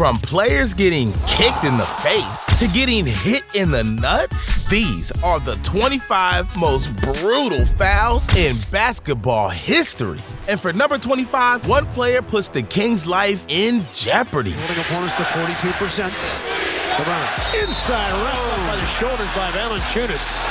From players getting kicked in the face to getting hit in the nuts, these are the 25 most brutal fouls in basketball history. And for number 25, one player puts the Kings' life in jeopardy. Holding opponents to 42%. LeBron inside, wrapped up by the shoulders by Valanciunas.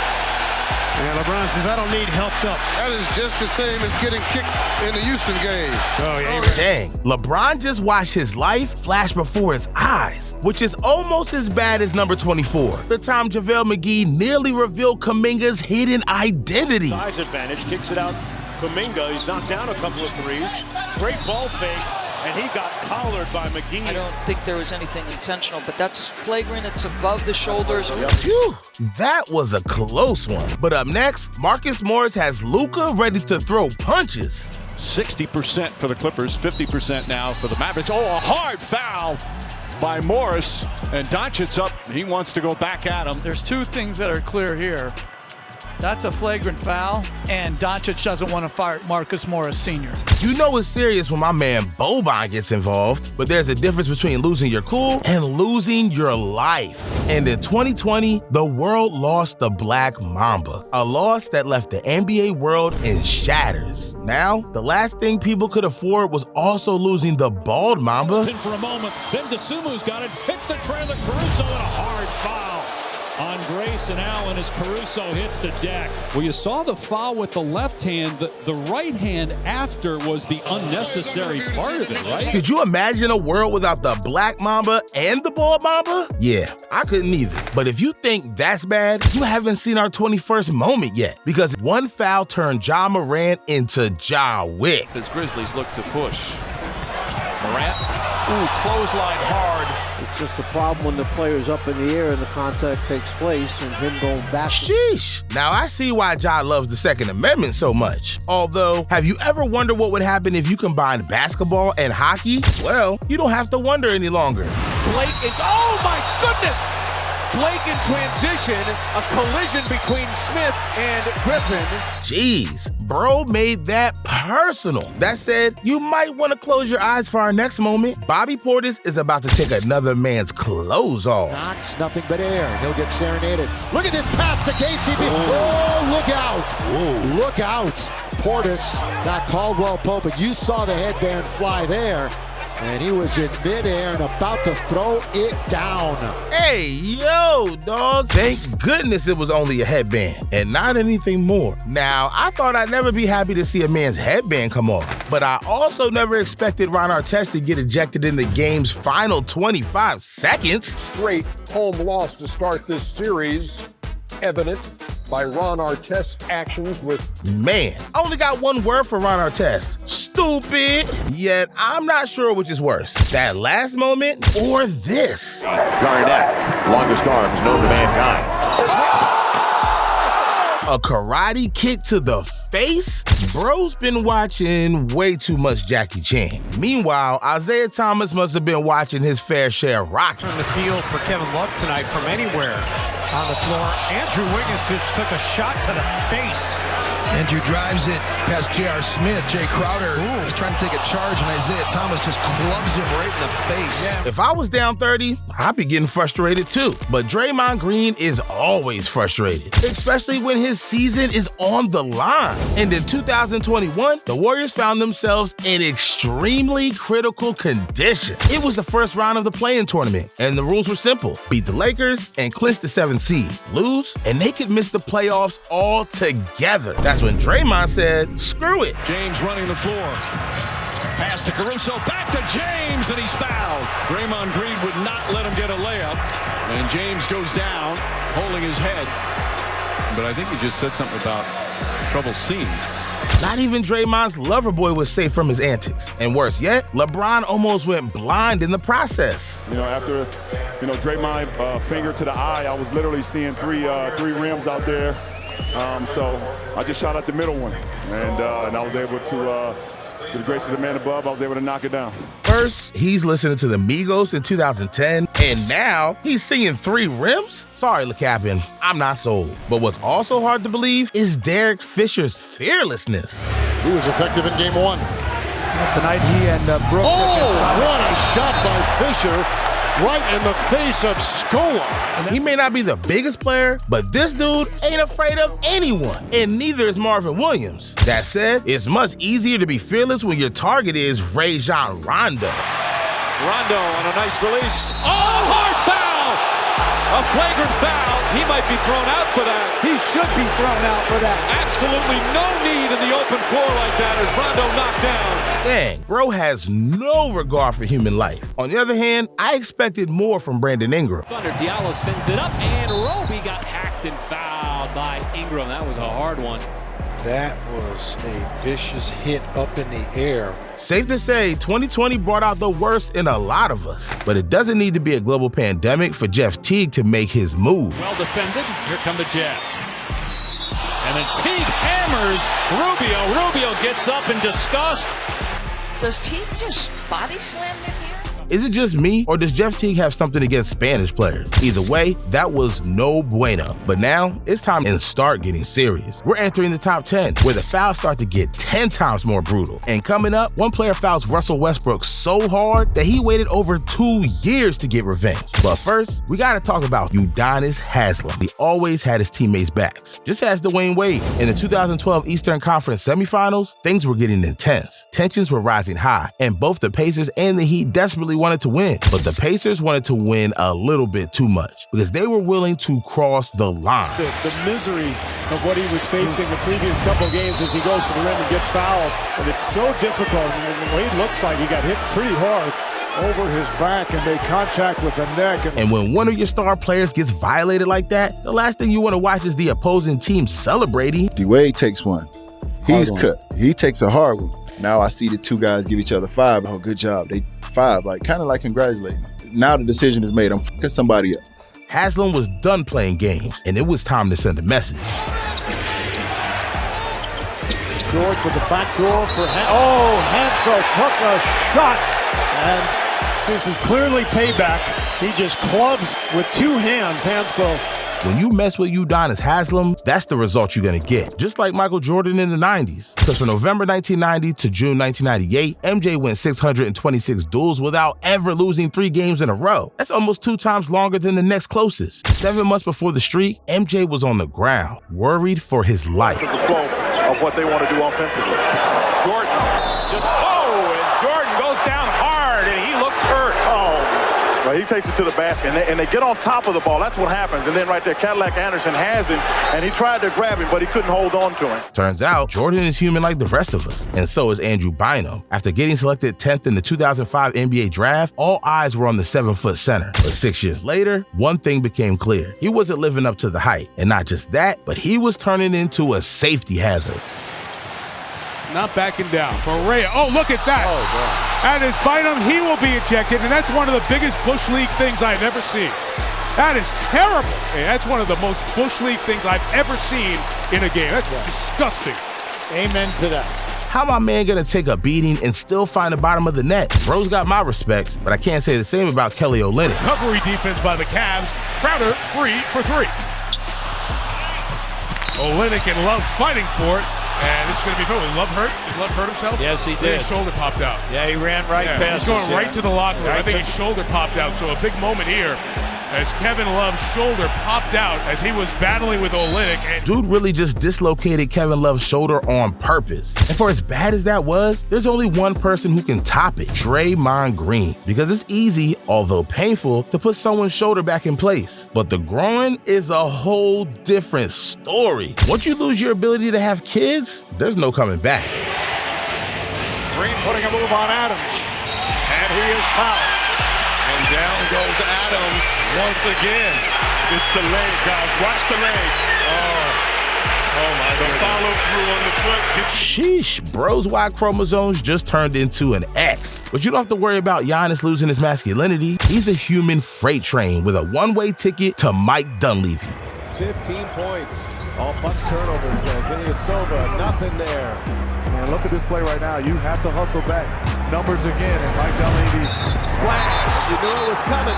And LeBron says, I don't need helped up. That is just the same as getting kicked in the Houston game. Oh, yeah. Dang, LeBron just watched his life flash before his eyes, which is almost as bad as number 24, the time JaVale McGee nearly revealed Kuminga's hidden identity. Size advantage, kicks it out. Kuminga, he's knocked down a couple of threes. Great ball fake, and he got collared by McGee. I don't think there was anything intentional, but that's flagrant. It's above the shoulders. Phew, that was a close one. But up next, Marcus Morris has Luca ready to throw punches. 60% for the Clippers, 50% now for the Mavericks. Oh, a hard foul by Morris, and Doncic's up. He wants to go back at him. There's two things that are clear here. That's a flagrant foul, and Doncic doesn't want to fire Marcus Morris Sr. You know it's serious when my man Boban gets involved, but there's a difference between losing your cool and losing your life. And in 2020, the world lost the Black Mamba, a loss that left the NBA world in shatters. Now, the last thing people could afford was also losing the Bald Mamba. In for a moment, then DeSumu's got it, hits the trailer, Caruso, and a hard foul on Grayson Allen as Caruso hits the deck. Well, you saw the foul with the left hand. The right hand after was the unnecessary part of it, right? Could you imagine a world without the Black Mamba and the Bald Mamba? Yeah, I couldn't either. But if you think that's bad, you haven't seen our 21st moment yet, because one foul turned Ja Morant into Ja Wick. As Grizzlies look to push. Morant, clothesline hard. It's just the problem when the player's up in the air and the contact takes place and him going back. Sheesh. Now I see why Ja loves the Second Amendment so much. Although, have you ever wondered what would happen if you combined basketball and hockey? Well, you don't have to wonder any longer. Blake is, oh my goodness! Blake in transition, a collision between Smith and Griffin. Jeez, bro made that personal. That said, you might want to close your eyes for our next moment. Bobby Portis is about to take another man's clothes off. Knox, nothing but air. He'll get serenaded. Look at this pass to KCP. Oh, look out. Whoa. Look out. Portis, not Caldwell-Pope, but you saw the headband fly there. And he was in midair and about to throw it down. Hey, yo, dog. Thank goodness it was only a headband and not anything more. Now, I thought I'd never be happy to see a man's headband come off, but I also never expected Ron Artest to get ejected in the game's final 25 seconds. Straight home loss to start this series, evident by Ron Artest's actions with... Man, I only got one word for Ron Artest. Stupid. Yet, I'm not sure which is worse, that last moment or this. Garnett, longest arms known to mankind. A karate kick to the face? Bro's been watching way too much Jackie Chan. Meanwhile, Isaiah Thomas must have been watching his fair share of Rocky. On the field for Kevin Love tonight from anywhere on the floor. Andrew Wiggins just took a shot to the face. Andrew drives it past J.R. Smith. Jay Crowder is trying to take a charge, and Isaiah Thomas just clubs him right in the face. Yeah. If I was down 30, I'd be getting frustrated too. But Draymond Green is always frustrated, especially when his season is on the line. And in 2021, the Warriors found themselves in extremely critical condition. It was the first round of the play-in tournament, and the rules were simple. Beat the Lakers and clinch the 7th seed. Lose, and they could miss the playoffs altogether. That's when Draymond said, screw it. James running the floor. Pass to Caruso, back to James, and he's fouled. Draymond Green would not let him get a layup, and James goes down, holding his head. But I think he just said something about trouble seeing. Not even Draymond's lover boy was safe from his antics. And worse yet, LeBron almost went blind in the process. You know, after, Draymond finger to the eye, I was literally seeing three rims out there. So I just shot at the middle one, and I was able to, to the grace of the man above, I was able to knock it down. First, he's listening to the Migos in 2010, and now he's singing 3 rims? Sorry, LeCapin, I'm not sold. But what's also hard to believe is Derek Fisher's fearlessness. He was effective in game 1. Tonight he and Brooks. Oh, what a shot by Fisher. Right in the face of Scola. He may not be the biggest player, but this dude ain't afraid of anyone, and neither is Marvin Williams. That said, it's much easier to be fearless when your target is Rajon Rondo. Rondo on a nice release. Oh, hard foul! A flagrant foul. He might be thrown out for that. He should be thrown out for that. Absolutely no need in the open floor like that as Rondo knocked down. Dang, bro has no regard for human life. On the other hand, I expected more from Brandon Ingram. Thunder Diallo sends it up, and Roby got hacked and fouled by Ingram. That was a hard one. That was a vicious hit up in the air. Safe to say, 2020 brought out the worst in a lot of us. But it doesn't need to be a global pandemic for Jeff Teague to make his move. Well defended. Here come the Jazz. And then Teague hammers Rubio. Rubio gets up in disgust. Does Teague just body slam him here? Is it just me, or does Jeff Teague have something against Spanish players? Either way, that was no bueno. But now, it's time to start getting serious. We're entering the top 10, where the fouls start to get 10 times more brutal. And coming up, one player fouls Russell Westbrook so hard that he waited over 2 years to get revenge. But first, we gotta talk about Udonis Haslem. He always had his teammates' backs. Just as Dwayne Wade. In the 2012 Eastern Conference semifinals, things were getting intense. Tensions were rising high, and both the Pacers and the Heat desperately wanted to win. But the Pacers wanted to win a little bit too much because they were willing to cross the line. The misery of what he was facing the previous couple of games as he goes to the rim and gets fouled. And it's so difficult. And Wade looks like he got hit pretty hard over his back and made contact with the neck. And when one of your star players gets violated like that, the last thing you want to watch is the opposing team celebrating. D-Wade takes one. He's cut. He takes a hard one. Now I see the two guys give each other 5. Oh, good job. They 5, kind of like congratulating. Now the decision is made. I'm fucking somebody up. Haslem was done playing games, and it was time to send a message. George with the back door for Hansel took a shot, and this is clearly payback. He just clubs with 2 hands, Hansel. When you mess with Udonis Haslem, that's the result you're gonna get. Just like Michael Jordan in the 90s. Because from November 1990 to June 1998, MJ went 626 duels without ever losing 3 games in a row. That's almost 2 times longer than the next closest. 7 months before the streak, MJ was on the ground, worried for his life. The flow of what they want to do offensively. Jordan and Jordan goes down hard, and he looks hurt. Well, he takes it to the basket, and they get on top of the ball. That's what happens. And then right there, Cadillac Anderson has him, and he tried to grab him, but he couldn't hold on to him. Turns out, Jordan is human like the rest of us, and so is Andrew Bynum. After getting selected 10th in the 2005 NBA draft, all eyes were on the 7-foot center. But 6 years later, one thing became clear. He wasn't living up to the hype. And not just that, but he was turning into a safety hazard. Not backing down. Correa. Oh, look at that. Oh, God. That is Bynum. He will be ejected, and that's one of the biggest Bush League things I've ever seen. That is terrible. Hey, that's one of the most Bush League things I've ever seen in a game. That's disgusting. Amen to that. How my man gonna take a beating and still find the bottom of the net? Bro's got my respect, but I can't say the same about Kelly Olynyk. Recovery defense by the Cavs. Crowder free for 3. Olynyk and Love fighting for it. And this is going to be fun. Love hurt? Did Love hurt himself? Yes, he did. His shoulder popped out. Yeah, he ran right past us. He's going right to the locker room. Right I think his shoulder popped out. So a big moment here as Kevin Love's shoulder popped out as he was battling with Olynyk. And dude really just dislocated Kevin Love's shoulder on purpose. And for as bad as that was, there's only one person who can top it, Draymond Green. Because it's easy, although painful, to put someone's shoulder back in place. But the groin is a whole different story. Once you lose your ability to have kids, there's no coming back. Green putting a move on Adams. And he is fouled. And down goes Adams once again. It's the leg, guys. Watch the leg. Oh my God. The follow through on the foot. Sheesh, bro's Y chromosomes just turned into an X. But you don't have to worry about Giannis losing his masculinity. He's a human freight train with a one-way ticket to Mike Dunleavy. 15 points. All Bucks turnovers. Ilyasova, nothing there. And look at this play right now. You have to hustle back. Numbers again, and Mike Dunleavy splash. You knew it was coming.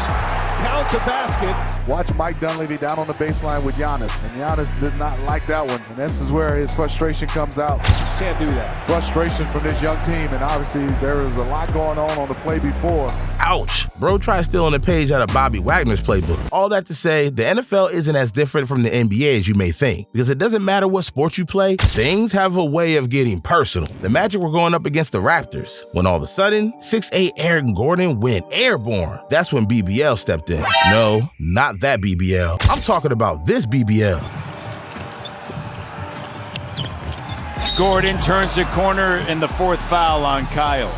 count the basket. Watch Mike Dunleavy down on the baseline with Giannis, and Giannis did not like that one. And this is where his frustration comes out. Can't do that. Frustration from this young team, and obviously there was a lot going on the play before. Ouch. Bro tried stealing a page out of Bobby Wagner's playbook. All that to say, the NFL isn't as different from the NBA as you may think, because it doesn't matter what sport you play, things have a way of getting personal. The Magic were going up against the Raptors, when all of a sudden, 6'8" Aaron Gordon went airborne. That's when BBL stepped in. No, not that BBL. I'm talking about this BBL. Gordon turns the corner in the fourth foul on Kyle.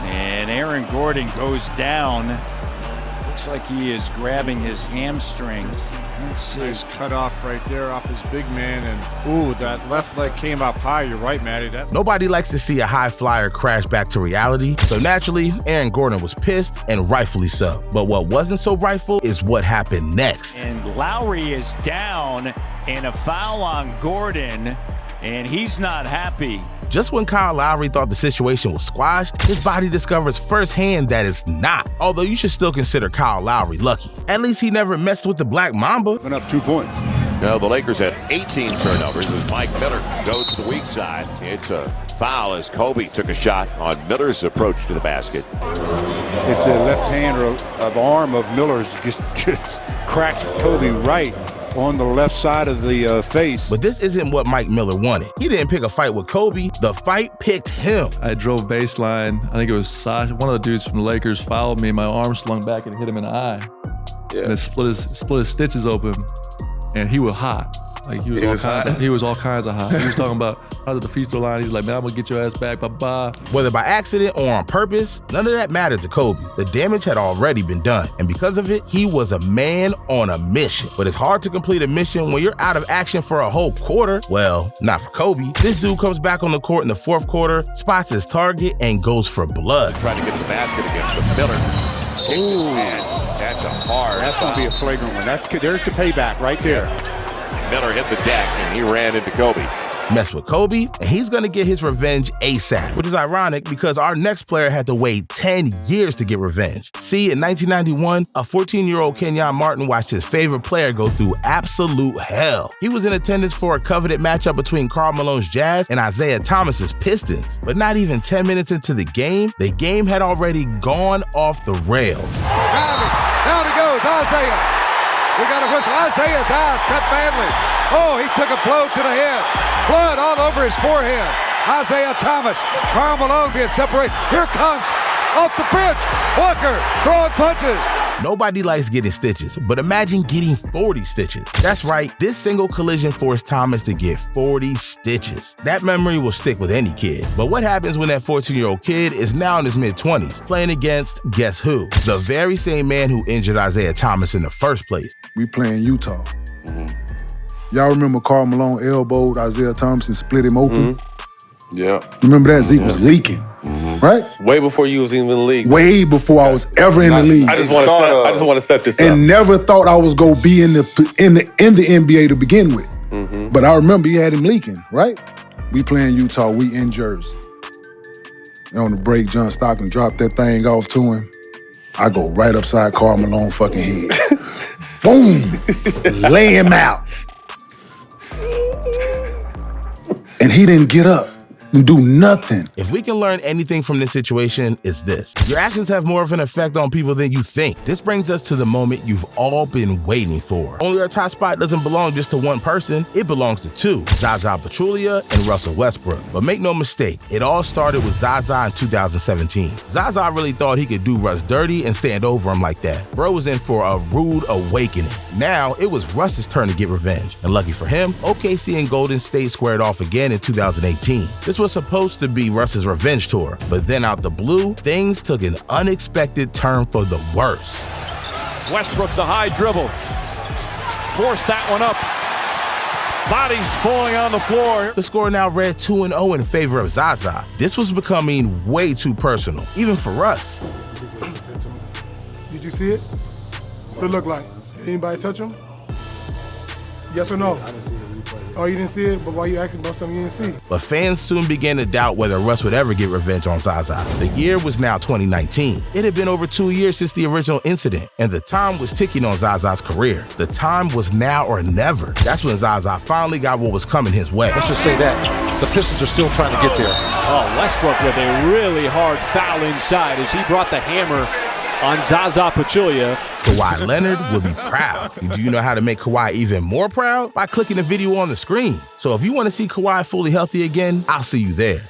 And Aaron Gordon goes down. Looks like he is grabbing his hamstring. Let's see. Nice cut off right there off his big man. And ooh, that left leg came up high. You're right, Matty. Nobody likes to see a high flyer crash back to reality. So naturally, Aaron Gordon was pissed, and rightfully so. But what wasn't so rightful is what happened next. And Lowry is down and a foul on Gordon, and he's not happy. Just when Kyle Lowry thought the situation was squashed, his body discovers firsthand that it's not. Although you should still consider Kyle Lowry lucky. At least he never messed with the Black Mamba. Went up 2 points. Now the Lakers had 18 turnovers as Mike Miller goes to the weak side. It's a foul as Kobe took a shot on Miller's approach to the basket. It's a left hand of arm of Miller's just cracks Kobe right on the left side of the face. But this isn't what Mike Miller wanted. He didn't pick a fight with Kobe. The fight picked him. I drove baseline. I think it was Sasha. One of the dudes from the Lakers fouled me. My arm slung back and hit him in the eye. Yeah. And it split his stitches open. And he was hot. Like he was all kinds of hot. He was talking about I was at the free throw line. He's like, man, I'm gonna get your ass back. Bye-bye. Whether by accident or on purpose, none of that mattered to Kobe. The damage had already been done. And because of it, he was a man on a mission. But it's hard to complete a mission when you're out of action for a whole quarter. Well, not for Kobe. This dude comes back on the court in the fourth quarter, spots his target, and goes for blood. Trying to get to the basket against the Miller. Ooh, that's a hard. That's going to be a flagrant one. There's the payback right there. Miller hit the deck and he ran into Kobe. Mess with Kobe, and he's gonna get his revenge ASAP, which is ironic because our next player had to wait 10 years to get revenge. See, in 1991, a 14-year-old Kenyon Martin watched his favorite player go through absolute hell. He was in attendance for a coveted matchup between Karl Malone's Jazz and Isaiah Thomas's Pistons. But not even 10 minutes into the game had already gone off the rails. Down he goes, Isaiah. We got a whistle. Isaiah's eyes cut badly. Oh, he took a blow to the head. Blood all over his forehead. Isaiah Thomas, Karl Malone being separated. Here comes off the bench, Walker throwing punches. Nobody likes getting stitches, but imagine getting 40 stitches. That's right, this single collision forced Thomas to get 40 stitches. That memory will stick with any kid. But what happens when that 14-year-old kid is now in his mid-20s, playing against, guess who? The very same man who injured Isaiah Thomas in the first place. We playing Utah. Y'all remember Karl Malone elbowed Isaiah Thomas and split him open? Yeah. Remember that? Zeke was leaking, right? Way before you was even in the league. Way before I was ever in the league. I just want to set this up. And never thought I was gonna be in the NBA to begin with. But I remember he had him leaking, right? We playing Utah. We in Jersey. And on the break, John Stockton dropped that thing off to him. I go right upside Karl Malone fucking head. Boom! Lay him out. And he didn't get up and do nothing. If we can learn anything from this situation, it's this. Your actions have more of an effect on people than you think. This brings us to the moment you've all been waiting for. Only our top spot doesn't belong just to one person, it belongs to two, Zaza Pachulia and Russell Westbrook. But make no mistake, it all started with Zaza in 2017. Zaza really thought he could do Russ dirty and stand over him like that. Bro was in for a rude awakening. Now, it was Russ's turn to get revenge. And lucky for him, OKC and Golden State squared off again in 2018. This was supposed to be Russ's revenge tour, but then out the blue, things took an unexpected turn for the worse. Westbrook, the high dribble. Forced that one up. Bodies falling on the floor. The score now read 2-0 in favor of Zaza. This was becoming way too personal, even for us. Did you see it? What it look like? Did anybody touch him? Yes or no? Oh, you didn't see it? But why you asking about something you didn't see? But fans soon began to doubt whether Russ would ever get revenge on Zaza. The year was now 2019. It had been over 2 years since the original incident, and the time was ticking on Zaza's career. The time was now or never. That's when Zaza finally got what was coming his way. Let's just say that. The Pistons are still trying to get there. Oh, Westbrook with a really hard foul inside as he brought the hammer on Zaza Pachulia. Kawhi Leonard will be proud. Do you know how to make Kawhi even more proud? By clicking the video on the screen. So if you want to see Kawhi fully healthy again, I'll see you there.